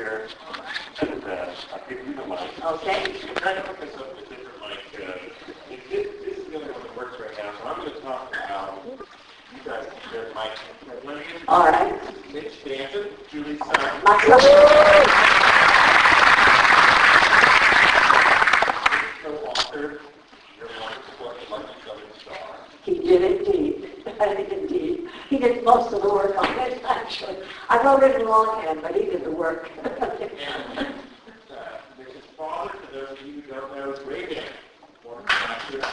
here, and I'll give you the mic. Okay. Try to hook us up with a different mic. This is the only one that works right now, so I'm going to talk about you guys can share the mic. All right. Mitch Stanton, Julie's son. Myself. Co-author, your wonderful book, Lucky Southern Star. He did indeed. Indeed. He did most of the work on it, actually. I wrote it in longhand, but he did the work. And Mitch's father, for those of you who don't know, is Ray Dan, one of the actors.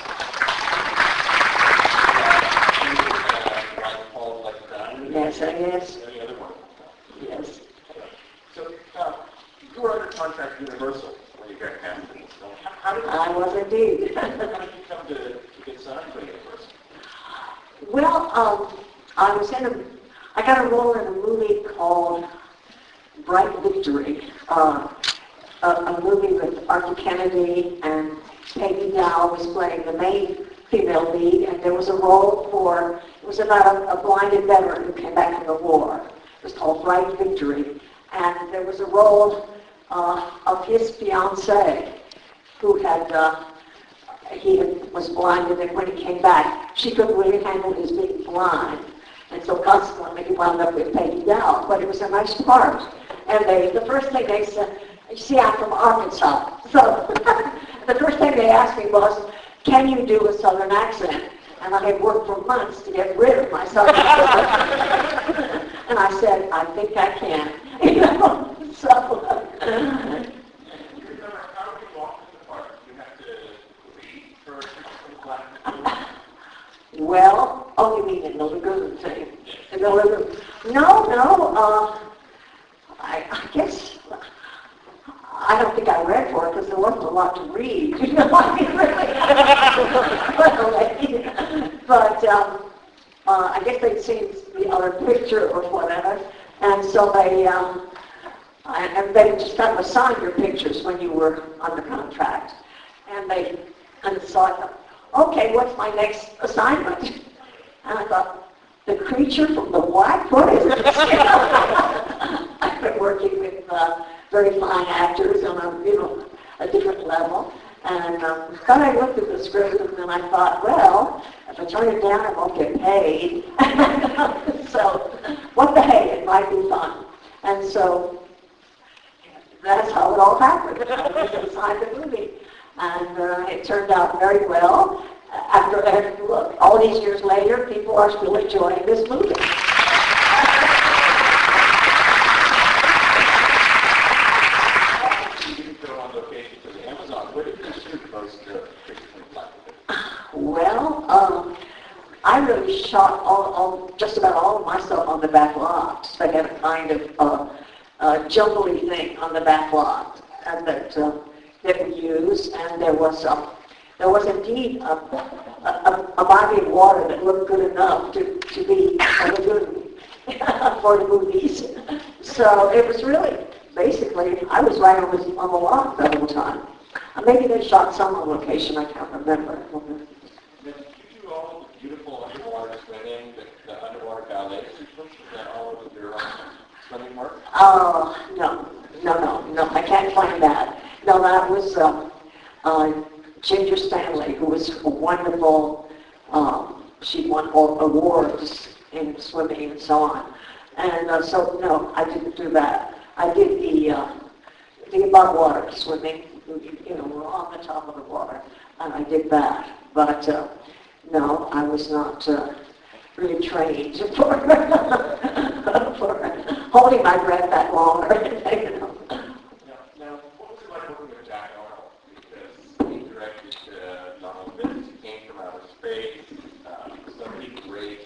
Paul Like Diamond. Yes, yes. Any other one? Yes. So, you were under contract with Universal when you got cast in this film. How did I was indeed. you come to get signed by Universal? Well, I got a role in a movie called Bright Victory, a movie with Arthur Kennedy, and Peggy Dow was playing the main female lead, and there was a role it was about a blinded veteran who came back from the war. It was called Bright Victory, and there was a role of his fiancée who was blinded, and when he came back, she couldn't really handle his being blind. And so consequently, he wound up with Peggy Dow. But it was a nice part. And the first thing they said, you see, I'm from Arkansas. So the first thing they asked me was, can you do a Southern accent? And I had worked for months to get rid of my Southern accent. And I said, I think I can. So... Well, oh, you mean in the lagoon thing? In the lagoon? No, I guess, I don't think I read for it because there wasn't a lot to read, you know, I mean, really. But I guess they'd seen the other picture or whatever, and so they just kind of assigned your pictures when you were under contract, and they kind of saw, okay, what's my next assignment? And I thought, the creature from the what? What is this? I've been working with very fine actors on a different level. And then I looked at the script and then I thought, well, if I turn it down, I won't get paid. So, what the heck, it might be fun. And so, that's how it all happened. I was assigned the movie. And it turned out very well. Look, all these years later, people are still enjoying this movie. You didn't go on location to the Amazon. Where did you shoot most pictures in Black? Well, I really shot just about all of my stuff on the back lot. They had a kind of jungly thing on the back lot that we used, and there was indeed a body of water that looked good enough to be a lagoon for the movies. So it was really, basically, I was right on the lot the whole time. Maybe they shot some on location, I can't remember. Did you do all the beautiful underwater swimming, the underwater ballet sequence? Is that all of your swimming work? No, I can't claim that. No, that was Ginger Stanley, who was wonderful. She won awards in swimming and so on. And so, no, I didn't do that. I did the above water swimming. We're on the top of the water, and I did that. But no, I was not really trained for holding my breath that long or anything. Now, what was it like working with Jack Arnold? Because he directed Donald Vince, he came from outer space, somebody great,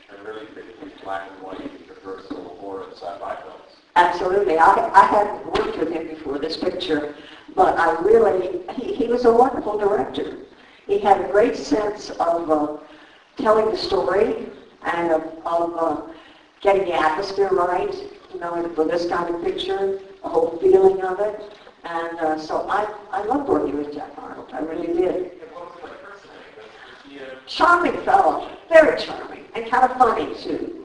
and really fit these black and white universal horror and sci-fi films. Absolutely. I hadn't worked with him before this picture, but he was a wonderful director. He had a great sense of telling the story and of getting the atmosphere right, for this kind of picture, the whole feeling of it. And so I loved working with Jack Arnold. I really did. Charming fellow, very charming, and kind of funny too.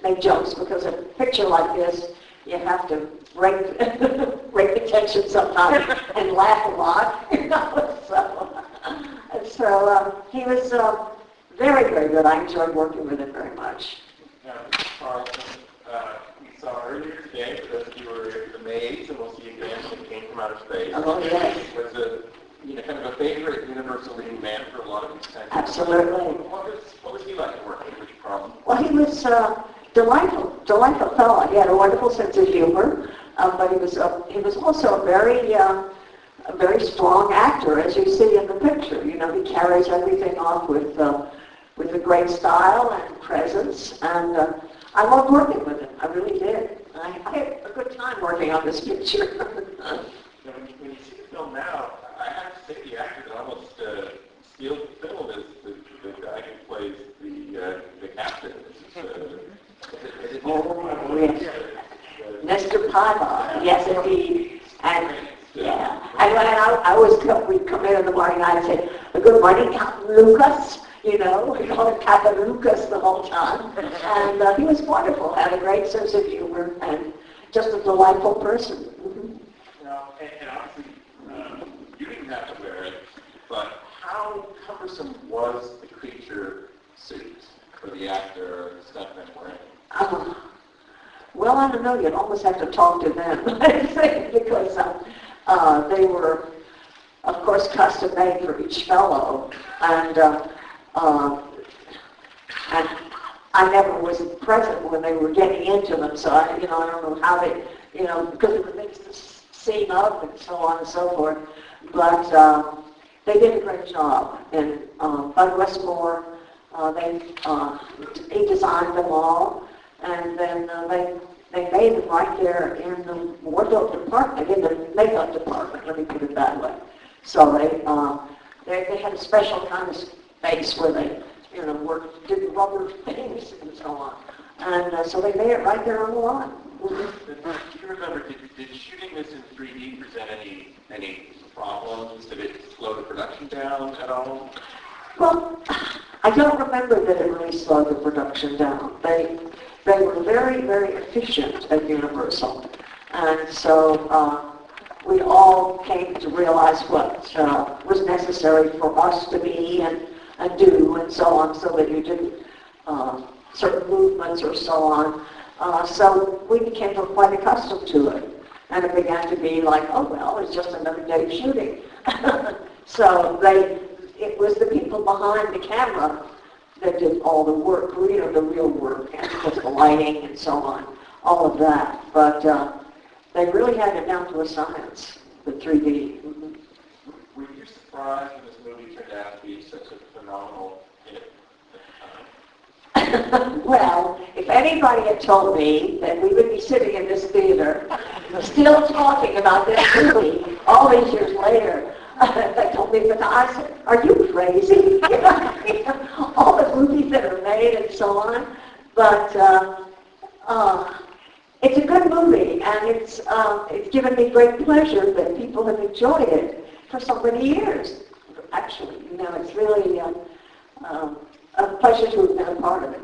Make jokes, because a picture like this, you have to break, break the tension sometimes and laugh a lot, So he was very, very good. I enjoyed working with him very much. Now, Carlson, we saw earlier today, for those of you who were the maids, and we'll see again, it came from outer space. Oh, yes. Was kind of a favorite Universal leading man for a lot of these times. Absolutely. What was he like working with Carlson? Well, he was delightful fellow. He had a wonderful sense of humor, but he was also a very strong actor, as you see in the picture. You know, he carries everything off with a great style and presence, and I loved working with him. I really did. I had a good time working on this picture. When you see the film now, I have to say the actor that almost steals the film is the guy who plays the captain. Mr. Paiva, yes indeed. And yeah, and when I always we'd come in the morning, I'd say, "Good morning, Captain Lucas." You know, we called him Captain Lucas the whole time. And he was wonderful, had a great sense of humor, and just a delightful person. Now, and obviously, you didn't have to wear it, but how cumbersome was the creature suit for the actor or the stuntman wearing? Well, I don't know. You'd almost have to talk to them, I think, because they were, of course, custom made for each fellow, and I never was present when they were getting into them, so I don't know how they, because it makes the scene up and so on and so forth. But they did a great job, and Bud Westmore, he designed them all, and then they made them right there in the wardrobe department, in the makeup department. Let me put it that way. So they had a special kind of space where they did rubber things and so on, and so they made it right there on the line. Do you remember, did shooting this in 3D present any problems? Did it slow the production down at all? Well, I don't remember that it really slowed the production down. They were very, very efficient at Universal, and so we all came to realize what was necessary for us to be and do and so on, so that you did certain movements or so on. So we became quite accustomed to it, and it began to be like, oh well, it's just another day of shooting. So it was the people behind the camera that did all the work, the real work, and of course the lighting and so on, all of that. But they really had it down to a science, the 3D. Mm-hmm. Were you surprised when this movie turned out to be such a phenomenal hit? Well, if anybody had told me that we would be sitting in this theater still talking about this movie all these years later, they told me, but I said, are you crazy? All the movies that are made and so on. But it's a good movie, and it's given me great pleasure that people have enjoyed it for so many years. Actually, it's really a pleasure to have been a part of it.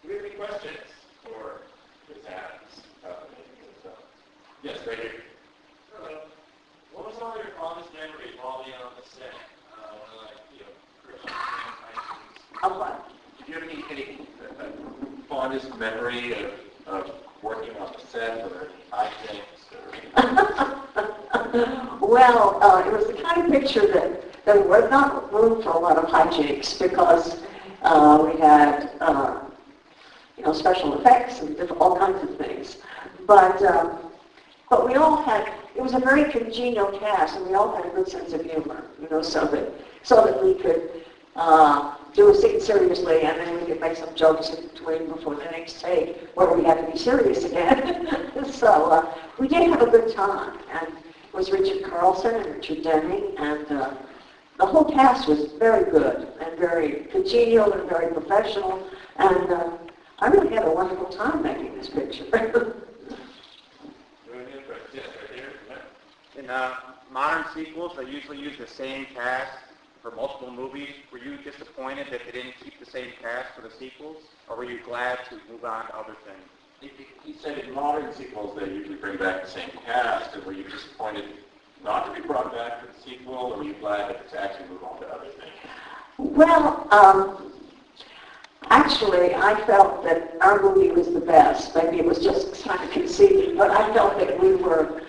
Do we have any questions for Ms. Adams? Yes, right here. What was all your fondest memories while being on the set? Christmas, Of what? Do you have any fondest memory of working on the set or hijinks? Well, it was the kind of picture that there was not room for a lot of hijinks because we had, special effects and all kinds of things. But we all had, it was a very congenial cast, and we all had a good sense of humor, so that we could do a scene seriously, and then we could make some jokes in between before the next take, where we had to be serious again. So we did have a good time, and it was Richard Carlson and Richard Denning, and the whole cast was very good and very congenial and very professional, and I really had a wonderful time making this picture. In modern sequels, they usually use the same cast for multiple movies. Were you disappointed that they didn't keep the same cast for the sequels, or were you glad to move on to other things? He said in modern sequels they usually bring back the same cast, and were you disappointed not to be brought back for the sequel, or were you glad to actually move on to other things? Well, actually, I felt that our movie was the best. Maybe it was just kind of conceited, but I felt that we were,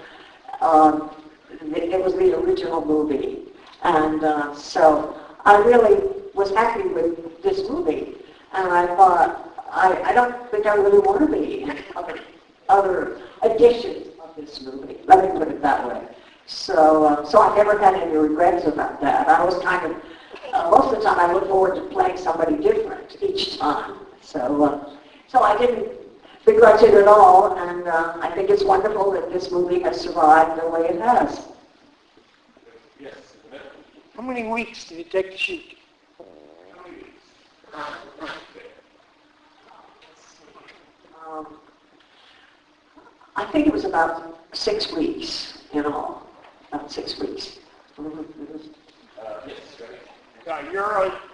it was the original movie. And so I really was happy with this movie. And I thought, I don't think I really want to be in other editions of this movie. Let me put it that way. So, so I never had any regrets about that. I was kind of, most of the time I look forward to playing somebody different each time. So, so I didn't begrudge it at all, and I think it's wonderful that this movie has survived the way it has. Yes. How many weeks did it take to shoot? How many weeks? I think it was about 6 weeks in all. About 6 weeks. Yes,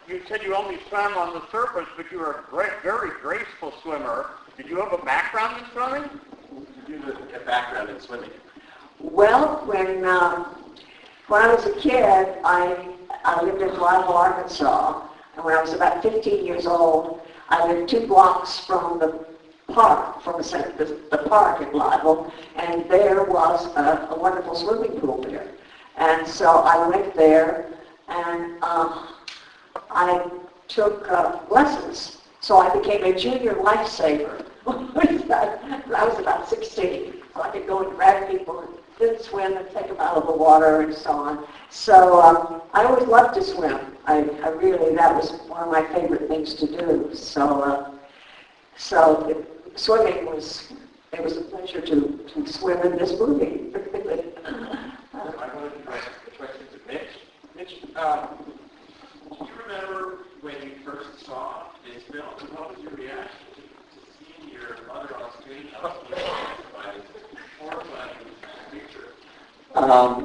You said you only swam on the surface, but you were a very graceful swimmer. Did you have a background in swimming? You do a background in swimming. Well, when I was a kid, I lived in Blytheville, Arkansas, and when I was about 15 years old, I lived 2 blocks from the park, from the park in Blytheville, and there was a wonderful swimming pool there. And so I went there, and I took lessons. So I became a junior lifesaver when I was about 16. So I could go and grab people and then swim and take them out of the water and so on. So I always loved to swim. I really, that was one of my favorite things to do. So, swimming was, it was a pleasure to swim in this movie. I wanted to ask the question to Mitch. Mitch, do you remember when you first saw this film, and what was your reaction to seeing your mother on screen by this horrifying creature?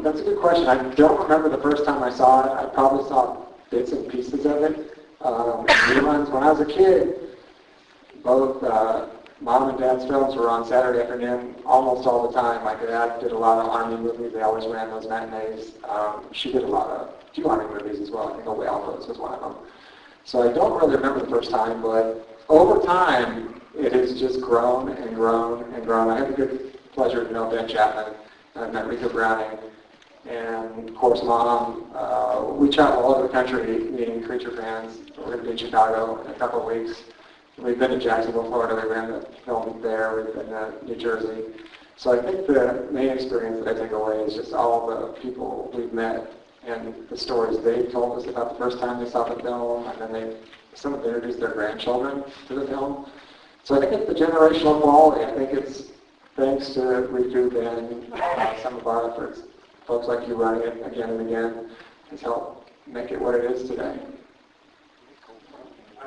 That's a good question. I don't remember the first time I saw it. I probably saw bits and pieces of it. Reruns. When I was a kid, both Mom and Dad's films were on Saturday afternoon almost all the time. My dad did a lot of Army movies. They always ran those matinees. She did a few Army movies as well. I think Away Alphas was one of them. So I don't really remember the first time, but over time, it has just grown and grown and grown. I had the good pleasure to know Ben Chapman. I met Rita Browning. And of course, Mom, we travel all over the country meeting creature fans. We're going to be in Chicago in a couple of weeks. We've been to Jacksonville, Florida. We ran the film there. We've been to New Jersey. So I think the main experience that I take away is just all the people we've met and the stories they've told us about the first time they saw the film, and then some of them introduced their grandchildren to the film. So I think it's the generational quality. I think it's thanks to Ritu, Ben, some of our efforts. Folks like you running it again and again has helped make it what it is today. I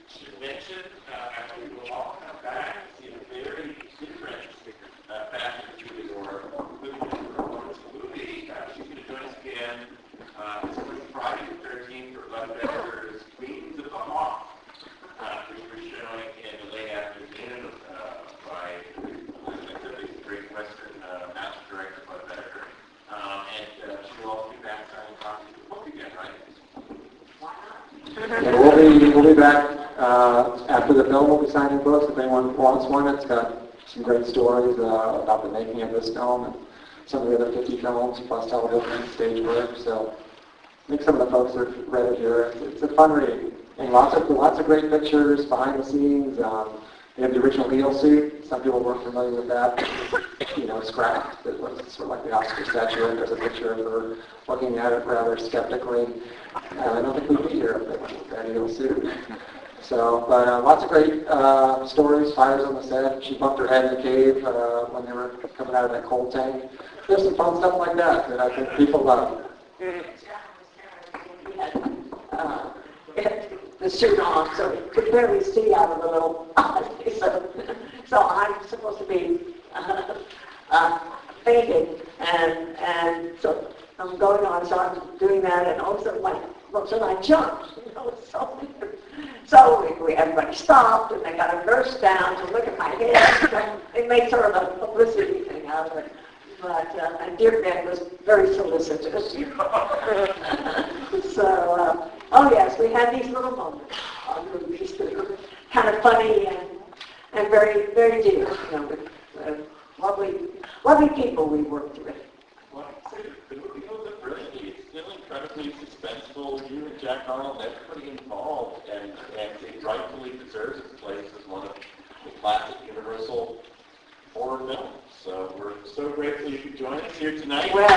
should mention, we will all come back and see a very different fashion to your movie. She's going to join us again this Friday the 13th for Bloodbenders Queens of the Hawk, which we're showing in the late afternoon by the great Western master director Bloodbender. And she will also be back signing copies of the book again, right? And we'll be back after the film. We'll be signing books. If anyone wants one, it's got some great stories about the making of this film and some of the other 50 films, plus television and stage work. So I think some of the folks are read it here. It's a fun read. And lots of great pictures behind the scenes. We have the original eel suit. Some people weren't familiar with that. Scrapped. It looks sort of like the Oscar statuette. There's a picture of her looking at it rather skeptically. I don't think we'd be here if that eel suit. So, but lots of great stories, fires on the set. She bumped her head in the cave when they were coming out of that coal tank. There's some fun stuff like that I think people love. The suit on, so you could barely see out of the little so I'm supposed to be fainted, and so I'm going on, so I'm doing that, and all of a sudden I jumped, So everybody stopped, and they got a nurse down to look at my head. And they made sort of a publicity thing out of it. But, and Dear Ben was very solicitous. So, oh yes, we had these little moments on movies that were kind of funny and very, very dear, with lovely people we worked with. Well, the movie holds up brilliantly. It's still incredibly suspenseful. You and Jack Arnold, everybody involved, and it rightfully deserves its place as one of the classic Universal horror films. So we're so grateful you could join us here tonight. Well,